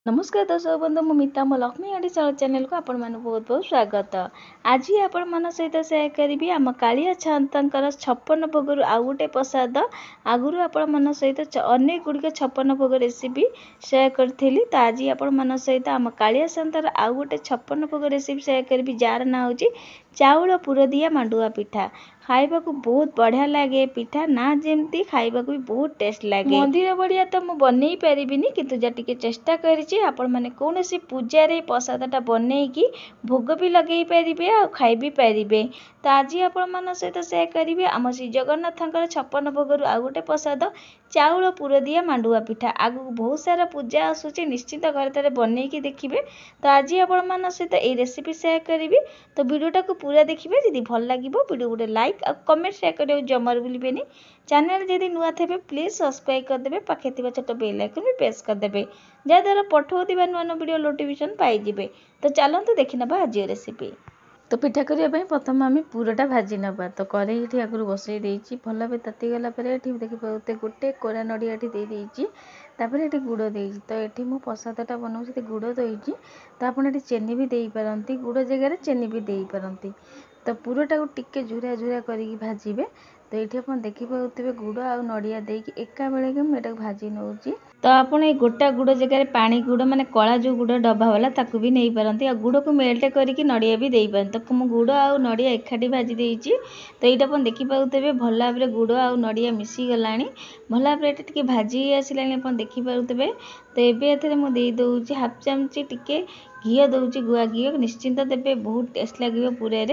नमस्कार दर्शक बंधु मु मिता मो लक्ष्मी आंटी चैनल को आपण मानक बहुत बहुत स्वागत। आज आपण मन सहित शेयर करी आम कालिया छांतर 56 भोग आउ गोटे प्रसाद आगुरी आपण मन सहित अनेक गुड़िक 56 भोग रेसिपी शेयर करी। तो आज आपण मन सहित आम कालिया छांतर आउ गोटे 56 भोग रेसिपी शेयर करी जार ना हूँ चाउल पुर दिया मांडुआ पिठा। खाइबा को बहुत बढ़िया लगे पिठा ना जमती खाइबा को भी बहुत टेस्ट लगे। मंदिर बढ़िया तो मुझे बनई पारिनी किंतु जा टिके चेष्टा करी आपण मैंने कौन सी पूजा रे प्रसादटा बनईकी भोग भी लगे पारे आ खाई भी पारे। तो आज आपण मन सहित शेयर करी आम श्री जगन्नाथ 56 भोग आउ गोटे प्रसाद चाउल पुर दिया मांडुआ पिठा। आगु बहुत सारा पूजा आसूची निश्चित घर तारे बनईकी देखिए। तो आज आपण मन सहित ये रेसिपी शेयर करी। तो वीडियोटा को पूरा देखिए जदि भल लगे वीडियो गोटे लाइक और कमेंट शेयर करियो जमार भूलिबेनी। चैनल जदि नुआ थे प्लीज सब्सक्राइब करदे पाखे छोट बेल आइकन भी प्रेस करदे जहाँद्वारा पठाउथिबा नुआ नुआ वीडियो नोटिफिकेशन पाइबे। तो चलते देखि नबा आज रेसिपी। तो पिठा करने प्रथम आम पूरटा भाजी नवा। तो कड़े आगु बसई देती भल भाव तातीगला देखिए गोटे कोरा नड़िया तापर ये गुड़ दे। तो ये मुझे प्रसादटा बनाऊँ गुड़ देती तो आपड़ी चेनी भी दे पारती गुड़ जगह चेनी भी दे पारती। तो पूरटा को टिके झुरा झुरा करके भाजबे। तो ये आप देखिए गुड़ आ नड़िया देकी एका बेले के मुझे भाजी नौ। तो आप गोटा गुड़ जगह पानी गुड़ माने कला जो गुड़ डब्बा वाला ताकू भी नहीं पारती गुड़ को मेल्ट करके नड़िया भी दे पारती। तो मुझे गुड़ आ नड़िया एकाठी भाजी देती। तो ये आप देखिए भल भाव में गुड़ आ नड़िया मिसी गला भल भाव में भाजी आसला आप देखिए। तो ये मुझे दे हाफ चामच टिके घी दौची गुआ घी निश्चिंत देवे बहुत टेस्ट लगे पूरे।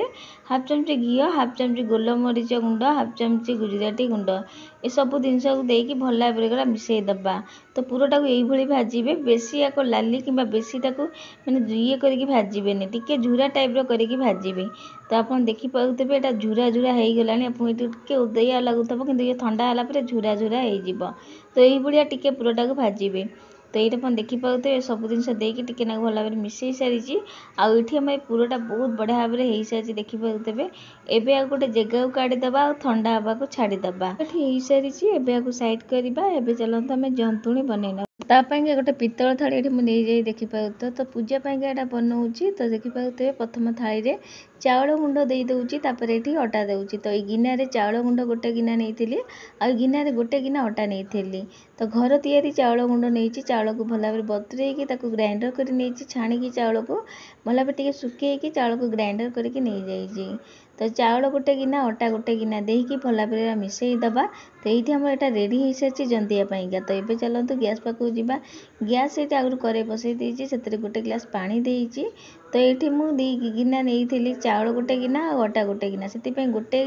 हाफ चामच घी हाफ चामच गोलमरीच गुंड हाफ चामच गुजराती गुंड ये सब जिनस को देकी भल भाव में मिसई दबा। तो पूरटा को यही भाजबे बेसी या लाली कि बेसी मैंने ये करके भाजबे टिके झुरा टाइप करके भाजबे। तो आप देखिए यहाँ झुरा झुरा हो गला आपके उदैया लगुव कि ये ठंडा है झुरा झुरा हो। तो यही टिके पूरटा को भाजबे। तो ये देखिए सब जिन देकी टिके ना भल भाव में मिसई सारी आम पूरटा बहुत बढ़िया भाव में हो सारी देखिए। एबे आ गोटे जगह को काढ़ीदबा और ठंडा हवा को छाड़ीदबा हो सारी एबे साइड करवा। एबे चलते आम जंतुणी बनईना तापाई गोटे पितल थाली मुझे देखिए। तो पूजा पाई बनाऊँगी। तो देखिए प्रथम थाली रे चाउल गुंड दे दूँगी तापर ये अटा दूँगी। तो ये गिनारे चाउल गुंड गोटे गिना नहीं आ गिनारे गोटे गिना अटा नहीं। तो घर तैयारी चाउल गुंड नहीं चाउल को भल भाव में बतुरेकी ग्राइंडर कर नहीं छाणिकी चाउल को भल भाव में सुखेकी चाउल को ग्राइंडर करके नहीं जाइए। तो चाउल गोटे गिना अटा गोटे गिना देकी भल भाव में मिसई दबा। तो ये आम यहाँ रेडी हो सारी जंतिया। तो ये चलते गैस पाक जा गैस ये आगुरी कड़े बसई देती से गोटे ग्लास पानी देती। तो ये मुझे गिना नहीं चाउल गोटे गिना और अटा गोटे गिना से गोटे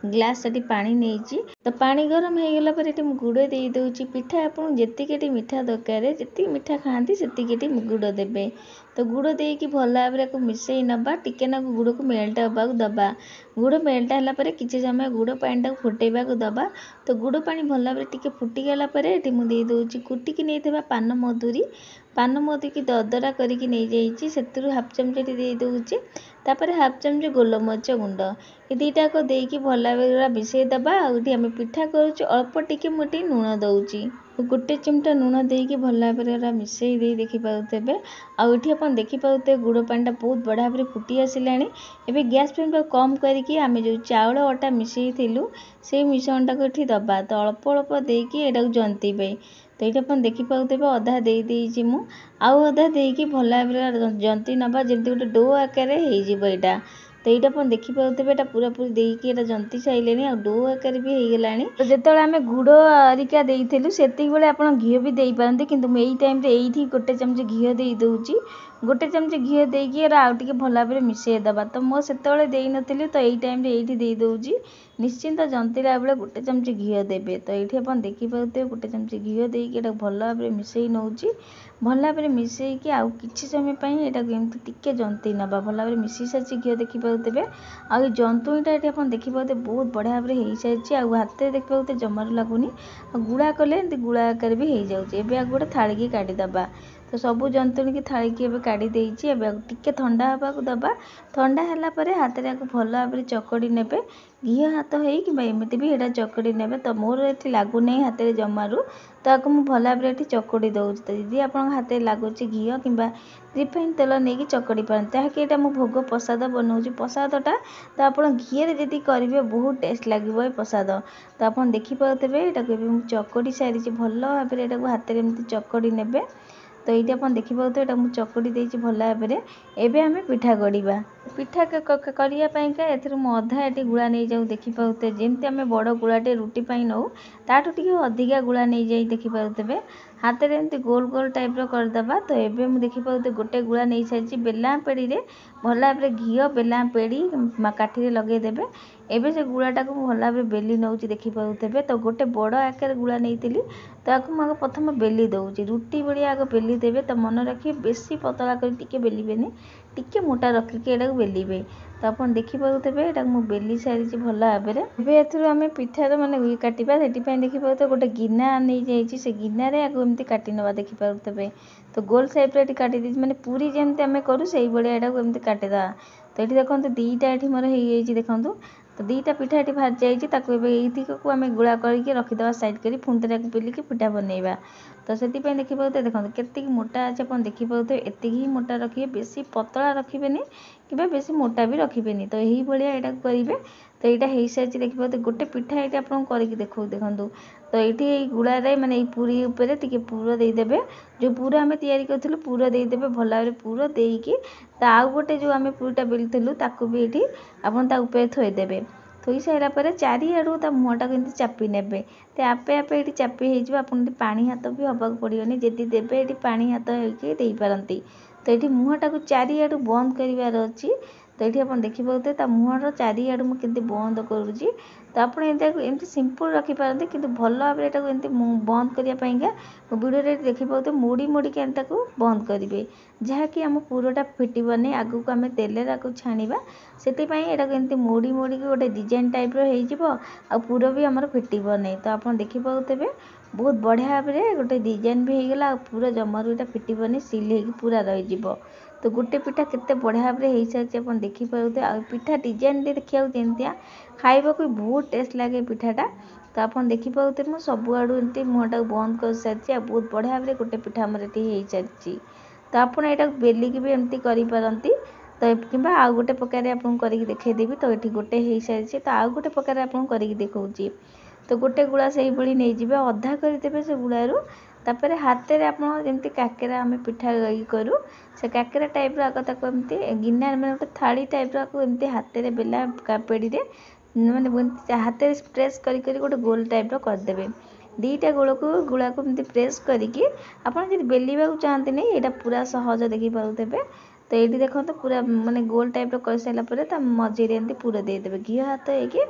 ग्लास से पानी नहीं। तो पानी गरम हो गला पर ये गुड़ दे दूँगी पिठा आप जी मीठा दरकार जी मीठा खाती से गुड़ देवे। तो गुड़ देकी भल भाव में मिसई नवा टिके ना गुड़ को मेल्ट हाँ दबा। गुड़ मेल्ट है किसी समय गुड़ पानी टाक फुटेबा दबा। तो गुड़ पानी भल भाव में फुटीगला मुझे दूँगी कुटिकी नहीं पान मधुरी की दरदरा करके नहीं जाइए से हाफ चामच दे दूँगी। तापर हाफ चामच गोलमरीच गुंड ये दुईटाक देकी भल भाव में मिसई दबा। आम पिठा करुँ अल्प टिके मुझे लुण दूँगी गोटे चिमटा लुण देकी भल भाव में मिसई दे देखिए। आठ आप देखिए गुड़ पानी बहुत बढ़िया भाव में फुटी आसला। एवं गैस फ्लेम कम करके आम जो चाउल अटा मिसई थिलु से मिश्रणटा को ये दबा। तो अल्प अल्प देकी यहाँ जंतीबे। तो ये आप देखिए अधा देदी मु आउ अधा देकी भल भाव में जंती नवा जमी गोटे डो आकार हो। तो ये आप देखिए यहाँ पूरा पूरी देकी जंती सारे आ डो आकार भी हो गला। तो जो आम गुड़ आरिका देलु से आप घी भी दे पारती किंतु यही टाइम ये गोटे चमच घी दे दूँगी गोटे चमच घी देकी आउ टे भल भाव में मिसई दबा। तो मो से दे नी तो यही टाइम ये दे दूँगी निश्चिंत जंतीला बेले गोटे चमच घी देवे। तो ये आप देखिए गोटे चमच घी देकी भल भाव में मिसई नौची भल भाव में मिसईकी आउ किछि समय यहाँ टिके जंती नवा भल भाव में मिसई सारी घी देखिए। आ जंतुणीटा ये आप देखिए बहुत बढ़िया भाव में हो सारी हाथ में देखिए जमार लगुनि गुड़ा कले गुड़ा आकार भी हो जाए। गोटे थाली की काढ़ीदबा। तो सबू जंतुणी की थाली की काढ़ी देइछि। एबे टिके ठंडा हवा को दबा। ठंडा हैला परे हाथ रे भल भाव चकड़ी नेबे। घी हाथ हो कि एमती भी एटा चकड़ी नेबे। तो मोर ये लगू नहीं हाथ में जमारू तो आपको मुझे भल भाव ये चकड़ी दूँ। तो यदि आप हाथ में लगुच घी कि रिफाइन तेल नहीं चकड़ी पारती जहाँकि यहाँ मुझे भोग प्रसाद बनाऊँगी प्रसादटा तो आप घी जी करेंगे बहुत टेस्ट लगे प्रसाद। तो आप देखिपे यहाँ चकड़ी सारी भल भाव यहाँ हाथ में एमती चकड़ी नेबे। तो ये आप देखिपे यहाँ मुझे चकड़ी देती भल भाव में। एवं आम पिठा गढ़ा पिठा करने अधा ये गुड़ा नहीं जाऊँ देखिपे जमी आम बड़ गुड़ाटे रुटी नौ ताठू टी अधिका गुड़ा नहीं जाए देखिपे हाथ में एमती गोल गोल टाइप करदे। तो ये मुझे देखिपे गोटे गुड़ा नहीं सारी बेला पेड़ी में भल भाव घी बेला पेड़ी काठी लगेदेवे। एबे से गुड़ाटा को भल भाव बेली नौ देखिपे। तो गोटे बड़ आकार गुड़ा नहीं तो आपको मुझे प्रथम बेली दूसरी रुटी भाया आग बेली देवे। तो मन रखिए बेसी पतला कर बेलिबेनी टिके मोटा रखिक यहाँ बेलिबे। तो आप देखिपे यहाँ मुझे बेली सारी भल भाव में। आम पिठार मैंने काटा से देखिपे गोटे गिना नहीं जाइए से गिनार एमती काटी नवा देखिपे। तो गोल सेप्रे काटी मैंने पूरी जमी आम करूँ से भाया यहाँ एमती काटिदा। तो ये देखो दीटा ये मोर हो देखूँ। तो दीटा पिठा ये बाहर जाइए को आम गुड़ा करके रखीद साइड कर पुणी बेलिक पिठा बनइबा। तो से देखिए देखो केत मोटा अच्छे आप देखिपे एति ही मोटा रखिए बेसी पतला रखिए कि बेसी मोटा भी रखिए। तो यही भाया यहाँ करेंगे। तो यहाँ हो सारी देखिए गोटे पिठा ये आपको करके देखो देखूँ। तो ये गुड़ा माने पूरी उपर टी पुर देदेवे जो पूरा आम तैयारी करूँ पुर देदेवे भल भाव पुर देकी आउ गोटे जो आम पूरीटा बेलूँ ताकू भी ये आप थोदेवे। थोई सारापर चारिआड़ू मुहटा को चापी ने तो आपे आपे ये चापी हो पानी हाथ भी हवाक पड़ोनी जदि देवे ये पानी हाथ होती पारती। तो ये मुहटा को चारिआड़ू बंद करार अच्छी। तो ये आप देखिपे मुहर चारिआड़ू मुझे बंद करुँची। तो आप एमती सिंपल रखिपारती कि भल भाव एमती बंद करने वीडियो देखिपे मोड़ी मोड़ी बंद करेंगे जहाँकि आम पूरटा फिटबनी आग को आम तेल छाणा से एमती मोड़ी मोड़ी गोटे डिजाइन टाइप हो पूर भी आमर फिटबनी। तो आप देखिपे बहुत बढ़िया भाव में गोटे डिजाइन भी होगला पूरा जमारू यहाँ फिटबनी सिल हो पूरा रही। तो गोटे पिठा केते बढ़िया भाव में हो सारी आप देखिपे आ पिठा डिजाइन देखा जमतिया खाइबा को बहुत टेस्ट लगे पिठाटा। तो आप देखिपे मुझे सबुआड़ू एमती मुहटा बंद कर सारी बहुत बढ़िया भाव में गोटे पिठा आमर ये हो सारी। तो आप यहाँ बेलिक भी एमती करपारती। तो कि आउ गोटे प्रकार आपको करके देखदेवी। तो ये गोटे हो सारी तो आउ गोटे प्रकार आपको करके देखी। तो गोटे गुड़ा से नहीं जी अधा करदे से गुड़ू तापर हाथ में आपमती काकेरा आम पिठा करूँ से काकेरा टाइप आमती गिनार मैंने गोटे थाली टाइप एमती हाथ में बेला पेड़ी मैंने हाथ में प्रेस कर गोटे गोल टाइप करदे। दीटा गोल को गुड़ा को एमती प्रेस करके आपड़ बेलिया चाहते नहीं यहाँ पूरा सहज देखिपे। तो ये देखो तो पूरा माने गोल टाइप कर सारापर मझे एमती पूरा देदेवे घी हाथ हो।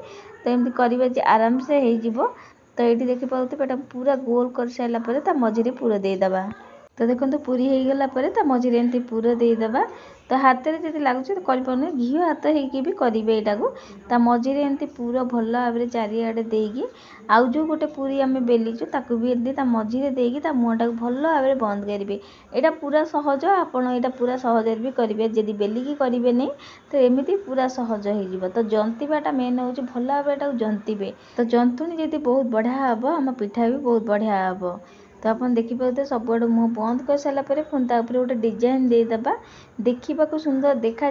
तो एमती कर आराम से हो। तो ये देखिपे पूरा गोल कर सारापर मझे पूरा देदेबा। तो देखो पूरी होगला मझे एमती पूरा देदेबा। तो हाथ में जब लगुच तो कर घी हाथ हो करेंगे यहाँ मझे एमती पूरा भल भाव में चारिआडे देकी आउ जो गोटे पूरी आम बेलीचु ताकू भी एमती मझे देकी मुहटा को भल भाव में बंद करेंगे। यहाँ पूरा सहज आपड़ यहाँ पूरा सहज भी करेंगे जदि बेलिकी करेंगे नहीं तो एमती पूरा सहज हो। तो जंतीबाटा मेन हूँ भल भाव में जंतीबे। तो जंतुणी जदि बहुत बढ़िया हम आम पिठा भी बहुत बढ़िया हम। तो आप देखिपे सबुआड़ मुँह बंद कर सारापर पुणी गोटे डिजाइन देदेबा देखा सुंदर देखा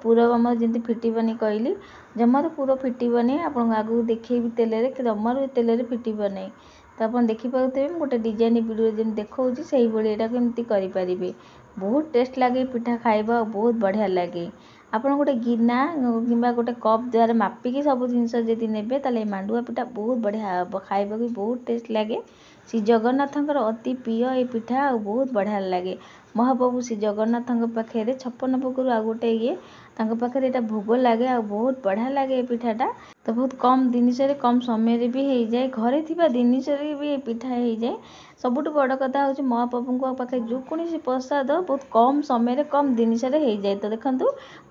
पूर आम जमी फिटबनी कहली जमार पूर फिटबनी आप आगू देखी तेल जमार तेल फिटबनी। तो आप देखिपे गोटे डिजाइन वीडियो जमी देखा से यहाँ एमती करेंगे बहुत टेस्ट लगे पिठा खाइबा बहुत बढ़िया लगे। आप गोटे गिना कि गोटे कप द्वारा मापिकी सब जिन ने मांडुआ पिठा बहुत बढ़िया हम खाइबा भी बहुत टेस्ट लगे। श्री जगन्नाथंकर अति प्रिय ये पिठा बहुत बढ़िया लगे। महाप्रभु श्री जगन्नाथ पाखे 56 भोग आ गोटे ये पाखे यहाँ भोग लगे बहुत बढ़िया लगे पिठाटा। तो बहुत कम जिनसरे कम समय भी हो जाए घरे थिबा जिनसरे भी पिठा हो जाए। सबुठ बड़ कथा हूँ महाप्रभु पाखे जो कौन प्रसाद बहुत कम समय कम जिनसरे हो जाए। तो देखो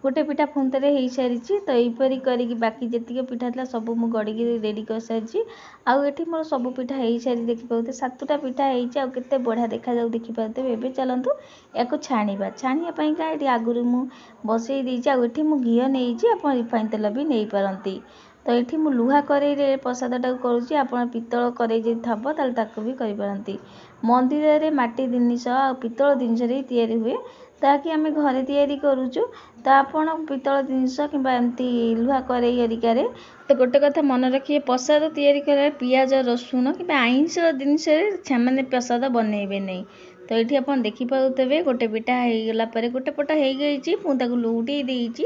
गोटे पिठा पुणी थे हो सारी। तो यहीपरी करके बाकी जी पिठा था सब मुझे गढ़ी रेडी कर सारी। आउ ये मोर सब पिठा हो सारी देखिए 7टा पिठा होते बढ़िया देखा जाऊ देखिपे। एवं चलतु या छाणा छाणापी ये आगुरी मुझे बसई देती मुझे घी नहीं आप रिफाइन तेल भी नहीं पारती। तो ये मुझे लुहा कड़े प्रसादटा करुँच आप पितल कड़े थब ताकू भी करपारती। मंदिर में माटी जिनिस आ पितल जिनस या हुए ताकि आम घरे तैयारी करुचु। तो आपड़ पितल जिनिस कि लुहा कड़े हरिकार। तो गोटे कथा मन रखिए प्रसाद तैयारी कर पियाज रसुण कि आइंष जिनस मैंने प्रसाद बनइबे नहीं। तो ये आप देखिपे गोटे पिठा होगला गोटे पट हो गई मुझे लौटे देती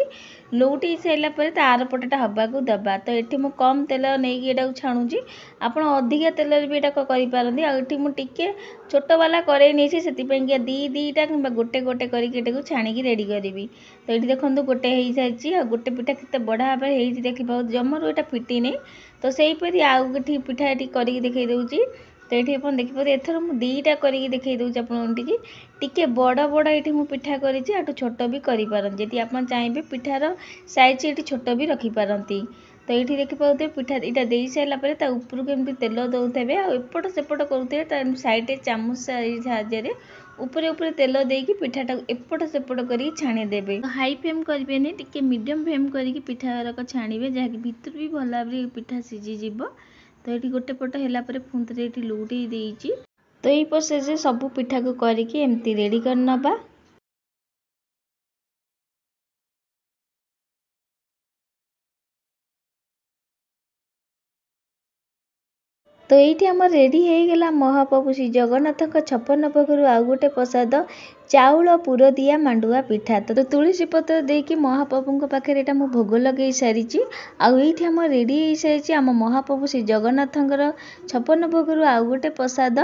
लौटे सारापर तार पटा हवा को दबा। तो ये मुझे कम तेल नहीं ये छाणुची आप अधिका तेल भी यहाँ करपारती। आठी मुझे छोट वाला कड़े नहीं से दीटा कि गोटे गोटे करके छाणिकी रेडी करी। तो ये देखो गोटे हो सारी आ गोटे पिठा के बढ़िया भाव में देखिए जमरू यहाँ फिटी नहीं। तो सहीपरी आउ कि पिठा ये करके देखई दूची। तो ये आप देखिए एथर मुझे दीटा करके देखई दूसरी आपको टिके बड़ बड़ ये मुझे पिठा कर छोट भी करपारती जी आप चाहिए पिठार साइज ये छोट भी रखिपारती। तो ये देखिए पिठा यहाँ दे सारापर ऊपर को एमती तेल दौथे आएपट सेपट करुवे सैड्रे चामच साहाय्य उपरे उपरे तेल देकी पिठाटा एपट सेपट कर छाणीदेवे। हाई फ्लेम करेंगे टिके मीडियम फ्लेम करके पिठा छाणीबे जहाँकि भितर भी भल भाव में पिठा सीझीज। तो ये गोटे पट है पुणी थे ये लौटे देती। तो यही प्रोसेस सब पिठा को करके एमती रेडी करनबा। तो ये आम रेडी होगला महाप्रभु श्री जगन्नाथ 56 भोग आउ गोटे प्रसाद चाउल पुर दिया मांडुआ पिठा। तो तुलसी पत्र देकी महाप्रभु पाखे यहाँ मुझे भोग लगे सारी। आईटी आम रेडी हो सारी आम महाप्रभु श्री जगन्नाथ 56 भोग आउ गोटे प्रसाद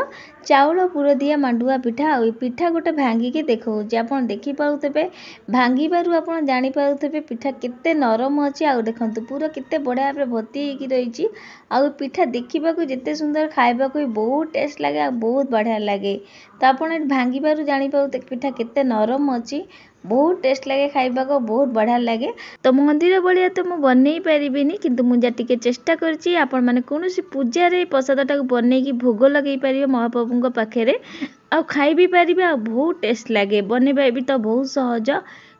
चाउल पुर दिया मांडुआ पिठा। आ पिठा गोटे भांगिकी देखा आप देखिपे भांगू आप जापे पिठा केते नरम अच्छी। आ देखो पूरा केते बढ़िया भाव भर्ती होगी रही। आ पिठा देखा जिते सुंदर खावा भी बहुत टेस्ट लगे बहुत बढ़िया लगे। तो आप भांगू जापे पिठा केते नरम अच्छी बहुत टेस्ट लगे खाइबा को बहुत बढ़िया लगे। तो मंदिर भाया तो मुझे बनई पारिनी किंतु मुझे टे चेष्टा करछि आपण माने कोनोसी पूजा प्रसादटा बनईकी भोग लगे पारे महाप्रभु पाखे आ खाई भी पारे आ बहुत टेस्ट लगे बनवा भी तो बहुत सहज।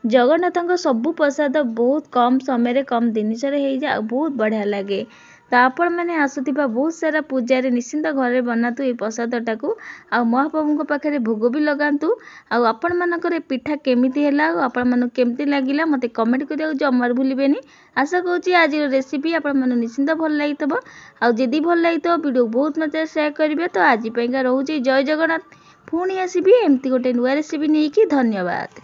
जगन्नाथ सबू प्रसाद बहुत कम समय कम जिनस हो जाए बहुत बढ़िया लगे। तो आपण मैंने आसुवा बहुत सारा पूजा निश्चिंत घर बनातु ये प्रसादटा को आ महाप्रभु पाखे भोग भी लगातु। आपण मानकर पिठा केमिति हैला आपण मानक केमिति लागिला मते कमेंट करिया जमार भूलिबेनी। आशा करूची आज रेसिपी आपण मानक निश्चिंत भल लागितबो। आ जदि भल लागितो वीडियो बहुत मते शेयर करिवे। तो आज पैका रहूची जय जगन्नाथ। पुणी आसीबी एमती गोटे नुआ रेसिपी नहीं कि धन्यवाद।